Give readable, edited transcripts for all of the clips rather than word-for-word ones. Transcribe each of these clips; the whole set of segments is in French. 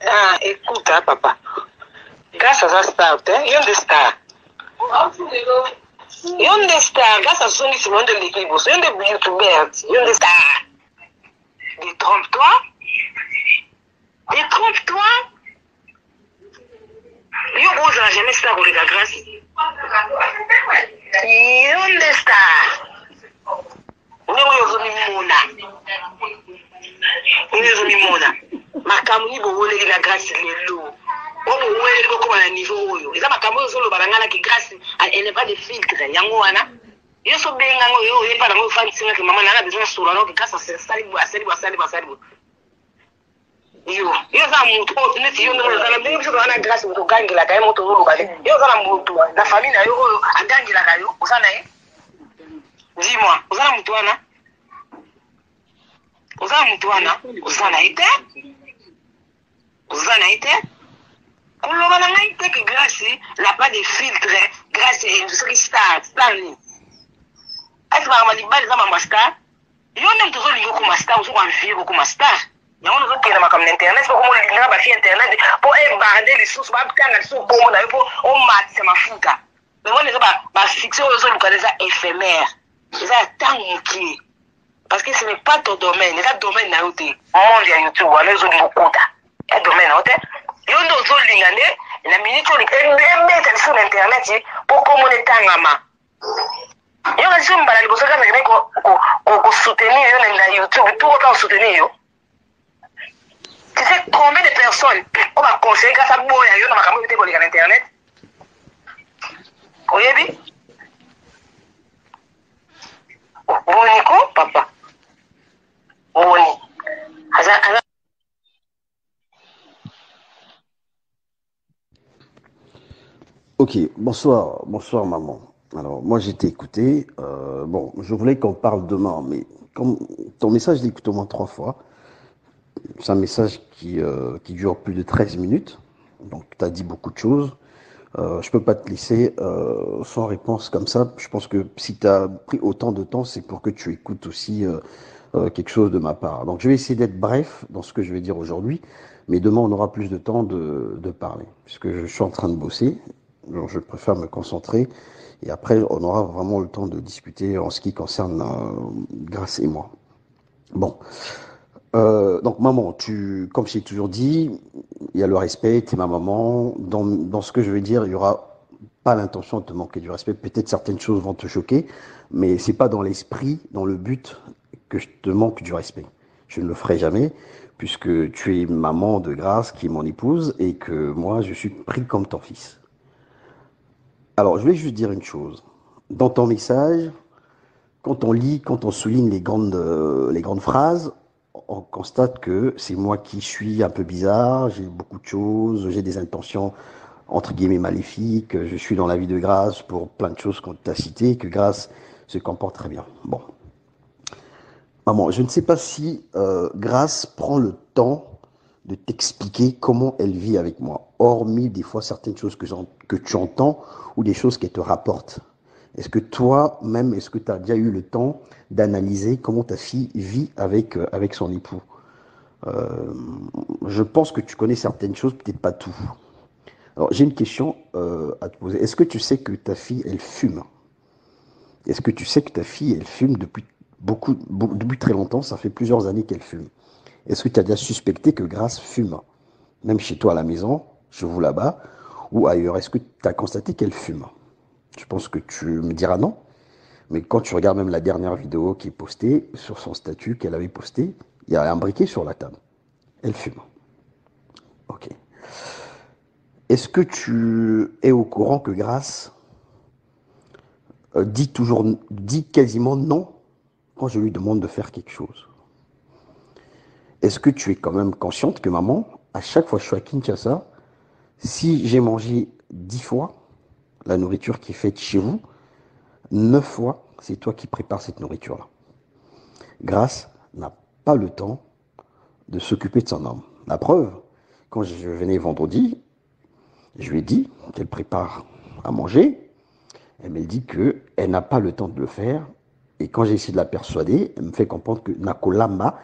Ah, écoute, hein, papa. Grâce à ça, star, il y a des stars. Il y a des stars. Grâce à son émission de l'équipe, il y a des youtubeurs, il y a des stars. Détrompe-toi. Détrompe-toi. Il y a jamais star pour les gars, grâce. Il y a des stars. Makamuni bowole la grâce lelo. Obo wele ko na niveau oyo. Eza makambo solo balangana ki grâce elle n'est pas de filtre yango wana. Yo so benga ngo yo yepa na ngo fa tsinga ke mama na besoin solo no grâce à sali. Yo za mutu o ne ti yo no za na benga so na grâce ko gangela kai moto lo bale. Yo za na mutu na famille na yo agangela kayo. Osana dis-moi, osana mutu wana? Osana ite? Que grâce n'a pas de filtre, grâce à une star. Est-ce que ma libale est ma star? Il y a un toujours lié comme star, ou un vieux comme star. Il y a un autre qui est comme internet, pour comment il y a internet, pour embarder les sources, pour obtenir les sources, pour match, c'est ma fouga. Mais on est pas fixé aux autres, c'est éphémère. C'est un temps qui. Parce que ce n'est pas ton domaine, c'est un domaine à côté. Monde à YouTube, on est zone beaucoup. Un domaine à côté. Il y a une zone lingane, la minute on est sur internet pour communiquer tangama. Il y a une zone balade pour ça qu'on soutenir na YouTube, tout autant soutenir. Tu sais combien de personnes on va conseiller grâce à moi, il y a une makambo pour internet. Oyebi? Boniko, papa. Boni. Ok, bonsoir maman. Alors moi j'ai été écouté. Bon, je voulais qu'on parle demain, mais comme ton message je l'ai écouté au moins 3 fois. C'est un message qui dure plus de 13 minutes. Donc tu as dit beaucoup de choses. Je peux pas te laisser sans réponse comme ça. Je pense que si tu as pris autant de temps, c'est pour que tu écoutes aussi quelque chose de ma part. Donc je vais essayer d'être bref dans ce que je vais dire aujourd'hui, mais demain on aura plus de temps de parler, puisque je suis en train de bosser. Donc je préfère me concentrer et après on aura vraiment le temps de discuter en ce qui concerne Grâce et moi. Bon. Donc maman, comme j'ai toujours dit, il y a le respect, tu es ma maman. Dans ce que je vais dire, il n'y aura pas l'intention de te manquer du respect. Peut-être certaines choses vont te choquer, mais c'est pas dans l'esprit, dans le but que je te manque du respect. Je ne le ferai jamais, puisque tu es maman de Grâce, qui est mon épouse, et que moi, je suis pris comme ton fils. Alors, je vais juste dire une chose. Dans ton message, quand on lit, quand on souligne les grandes phrases, on constate que c'est moi qui suis un peu bizarre, j'ai beaucoup de choses, j'ai des intentions entre guillemets maléfiques, je suis dans la vie de Grâce pour plein de choses qu'on t'a citées, que Grâce se comporte très bien. Bon. Maman, je ne sais pas si Grâce prend le temps de t'expliquer comment elle vit avec moi, hormis des fois certaines choses que tu entends ou des choses qu'elle te rapporte. Est-ce que toi-même, est-ce que tu as déjà eu le temps d'analyser comment ta fille vit avec son époux? Je pense que tu connais certaines choses, peut-être pas tout. Alors, j'ai une question à te poser. Est-ce que tu sais que ta fille, elle fume? Est-ce que tu sais que ta fille, elle fume depuis très longtemps? Ça fait plusieurs années qu'elle fume. Est-ce que tu as déjà suspecté que Grâce fume? Même chez toi à la maison, chez vous là-bas, ou ailleurs, est-ce que tu as constaté qu'elle fume? Je pense que tu me diras non. Mais quand tu regardes même la dernière vidéo qui est postée sur son statut qu'elle avait posté, il y a un briquet sur la table. Elle fume. Ok. Est-ce que tu es au courant que Grâce dit quasiment non quand je lui demande de faire quelque chose? Est-ce que tu es quand même consciente que maman, à chaque fois que je suis à Kinshasa, si j'ai mangé 10 fois la nourriture qui est faite chez vous, 9 fois, c'est toi qui prépares cette nourriture-là. Grâce n'a pas le temps de s'occuper de son homme. La preuve, quand je venais vendredi, je lui ai dit qu'elle prépare à manger. Elle m'a dit qu'elle n'a pas le temps de le faire. Et quand j'ai essayé de la persuader, elle me fait comprendre que Nakolamba,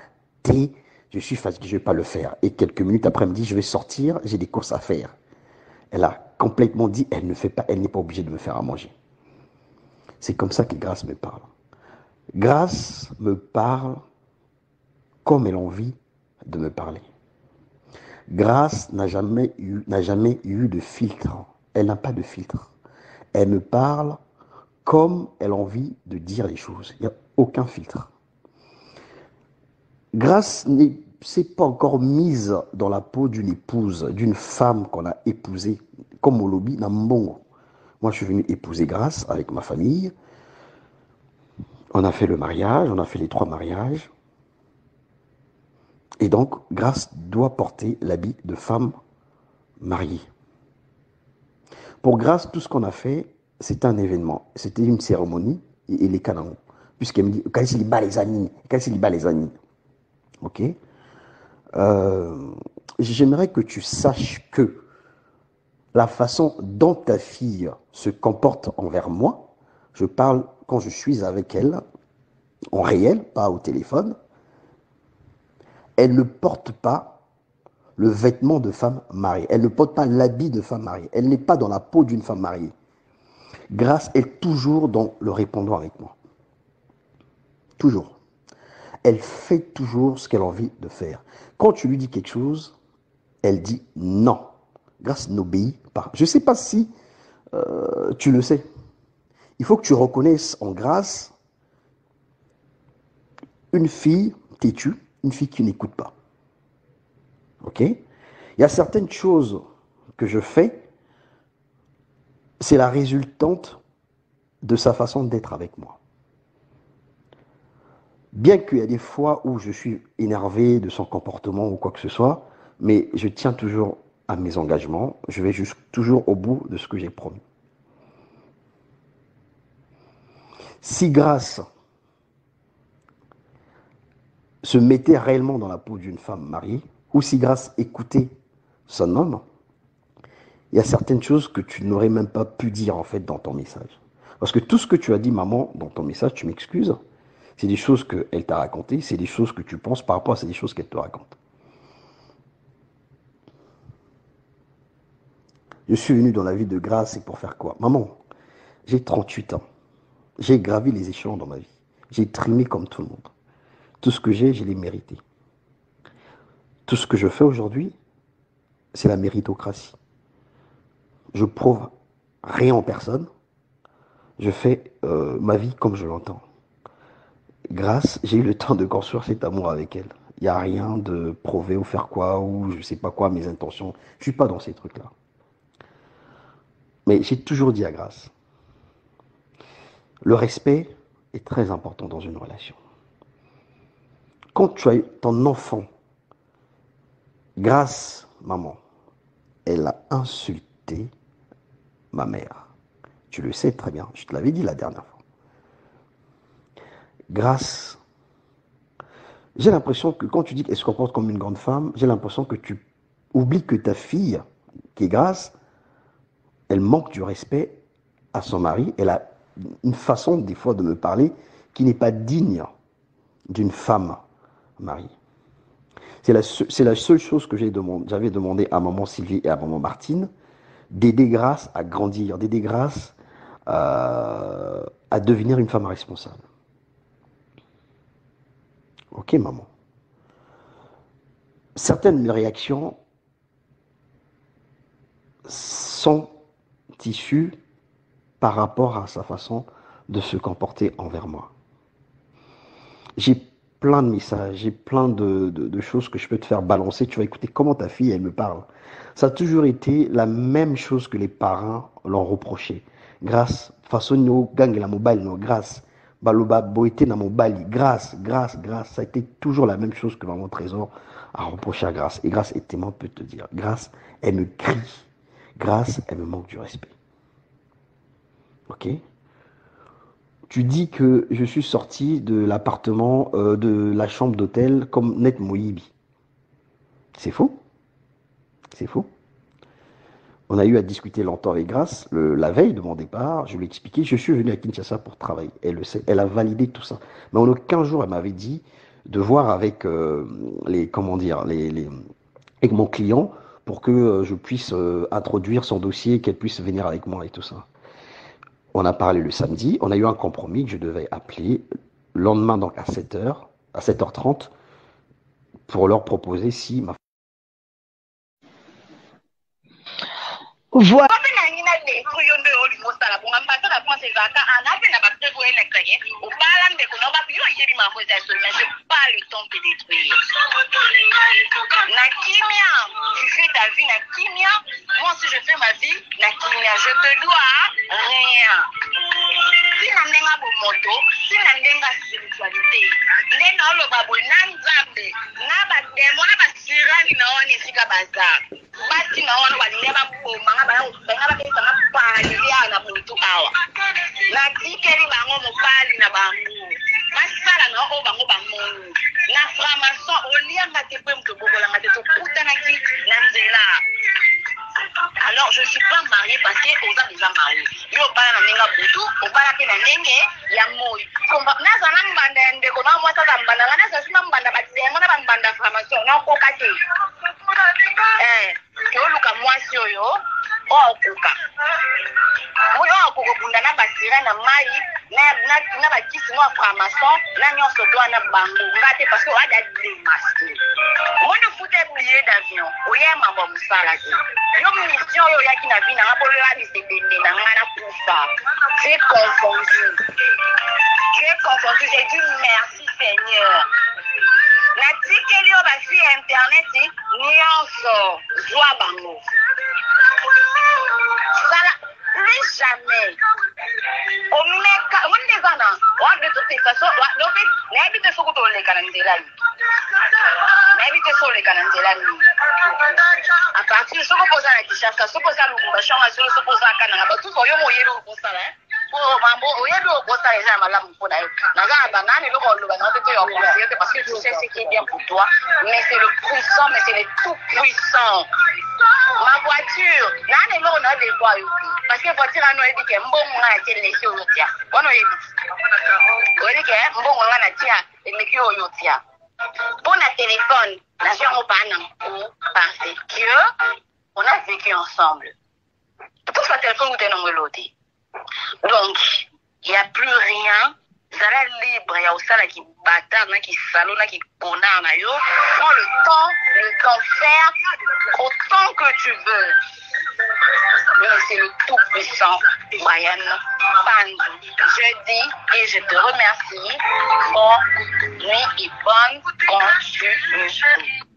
Je suis fatigué, je ne vais pas le faire. Et quelques minutes après, elle me dit, je vais sortir, j'ai des courses à faire. Elle a complètement dit, elle ne fait pas, elle n'est pas obligée de me faire à manger. C'est comme ça que Grâce me parle. Grâce me parle comme elle a envie de me parler. Grâce n'a jamais eu de filtre. Elle n'a pas de filtre. Elle me parle comme elle a envie de dire les choses. Il n'y a aucun filtre. Grâce ne s'est pas encore mise dans la peau d'une épouse, d'une femme qu'on a épousée, comme au lobby Nambongo. Moi, je suis venu épouser Grâce avec ma famille. On a fait le mariage, on a fait les 3 mariages. Et donc, Grâce doit porter l'habit de femme mariée. Pour Grâce, tout ce qu'on a fait, c'était un événement. C'était une cérémonie et les canons. Puisqu'elle me dit, quand il bat les amis. Ok. J'aimerais que tu saches que la façon dont ta fille se comporte envers moi, je parle quand je suis avec elle, en réel, pas au téléphone, elle ne porte pas le vêtement de femme mariée. Elle ne porte pas l'habit de femme mariée. Elle n'est pas dans la peau d'une femme mariée. Grâce est toujours dans le répondant avec moi. Toujours. Elle fait toujours ce qu'elle a envie de faire. Quand tu lui dis quelque chose, elle dit non. Grâce n'obéit pas. Je ne sais pas si tu le sais. Il faut que tu reconnaisses en Grâce une fille têtue, une fille qui n'écoute pas. Ok? Il y a certaines choses que je fais, c'est la résultante de sa façon d'être avec moi. Bien qu'il y a des fois où je suis énervé de son comportement ou quoi que ce soit, mais je tiens toujours à mes engagements, je vais toujours au bout de ce que j'ai promis. Si Grâce se mettait réellement dans la peau d'une femme mariée, ou si Grâce écoutait son homme, il y a certaines choses que tu n'aurais même pas pu dire en fait dans ton message. Parce que tout ce que tu as dit, maman, dans ton message, tu m'excuses, c'est des choses qu'elle t'a racontées, c'est des choses que tu penses par rapport à ces choses qu'elle te raconte. Je suis venu dans la vie de Grâce, c'est pour faire quoi? Maman, j'ai 38 ans. J'ai gravi les échelons dans ma vie. J'ai trimé comme tout le monde. Tout ce que j'ai, je l'ai mérité. Tout ce que je fais aujourd'hui, c'est la méritocratie. Je prouve rien en personne. Je fais ma vie comme je l'entends. Grâce, j'ai eu le temps de construire cet amour avec elle. Il n'y a rien de prouver ou faire quoi, ou je ne sais pas quoi, mes intentions. Je ne suis pas dans ces trucs-là. Mais j'ai toujours dit à Grâce, le respect est très important dans une relation. Quand tu as ton enfant, Grâce, maman, elle a insulté ma mère. Tu le sais très bien, je te l'avais dit la dernière fois. Grâce, j'ai l'impression que quand tu dis qu'elle se comporte comme une grande femme, j'ai l'impression que tu oublies que ta fille, qui est Grâce, elle manque du respect à son mari. Elle a une façon, des fois, de me parler qui n'est pas digne d'une femme mariée. C'est la seule chose que j'avais demandé à maman Sylvie et à maman Martine, d'aider Grâce à grandir, d'aider Grâce à devenir une femme responsable. Ok, maman. Certaines de mes réactions sont issues par rapport à sa façon de se comporter envers moi. J'ai plein de messages, j'ai plein de choses que je peux te faire balancer. Tu vas écouter comment ta fille, elle me parle. Ça a toujours été la même chose que les parents l'ont reproché. Grâce, façon no gang la mobile, no grâce. Baloba boité na mobile, grâce. Ça a été toujours la même chose que maman Trésor a reproché à Grâce. Et Grâce est témoin, peut te dire. Grâce, elle me crie. Grâce, elle me manque du respect. Ok? Tu dis que je suis sorti de l'appartement, de la chambre d'hôtel comme Net Moïbi. C'est faux. C'est faux. On a eu à discuter longtemps avec Grâce. La veille de mon départ, je lui ai expliqué, je suis venu à Kinshasa pour travailler. Elle le sait, elle a validé tout ça. Mais en aucun jour, elle m'avait dit, de voir avec les, comment dire, avec mon client pour que je puisse introduire son dossier, qu'elle puisse venir avec moi et tout ça. On a parlé le samedi, on a eu un compromis que je devais appeler le lendemain, donc à 7h, à 7h30, pour leur proposer si ma... Voilà. Pas le temps de détruire. Na kimia, tu fais ta vie na kimia. Moi si je fais ma vie na kimia, je te dois rien. Si nandenga bomoto, si nandenga spiritualité, ndenga oloba boy nanzambe, na ba demo na ba sirani na wani sika bazar. Bati na wani walinga ba bomba nga ba kesa na pali ya na butu awa. Na tikeri bango mopali na bango. Masala na o bango bango. Na framason olianga te pe mtobokola nga te to kutana ki na nzela. Alors je suis pas mariée parce que oza déjà mariée. Yo bana na ninga butu, obana pe na ndenge ya moi. Komba na zana mbanda ya ndeko na mwata za mbanda na za sina mbanda batiengo na mbanda framason na koka te. Yo luka mwasi oyo o okuka. Oyo okuko bunda na basira na mai na bakisi no framason na nyonso to na bango ngate parce que wada démasqué. Mono fute billet d'avion, oye mambo musala te. Yo mission yo yaki na vie na ngapolo la bisebende na ngana kufa. J'ai confondu. J'ai dit merci Seigneur. Na tikeli o basi internet nyonso zwa bango. Sala plus jamais. On est dans de toutes les façons, n'habite sur les cananzela. N'habite sur les cananzela. À partir de ce que vous avez dit, ça se pose à l'ouverture, ça se pose à Canada. Tout le monde est au poste. Oh, maman, au lieu de au poste, les gens malades pour d'ailleurs. Dans la banane, le rôle de la banane, parce que tu sais ce qui est bien pour toi, mais c'est le puissant, mais c'est le tout puissant. Ma voiture, là, on a des voies. Parce que la voiture, on a dit que bon, on a été laissé au tia. On a dit que bon, on a tia et mais qui au tia. Pour le téléphone, la gens au ban parce que on a vécu ensemble. Tout ce téléphone vous donne un l'autre. Donc, il n'y a plus rien. Ça va libre, il y a aussi là qui bâtard, qui salon, qui connard, prends le temps faire autant que tu veux. Mais c'est le tout puissant, Brian Panzou. Je dis et je te remercie. Bonne nuit et bonne continuité.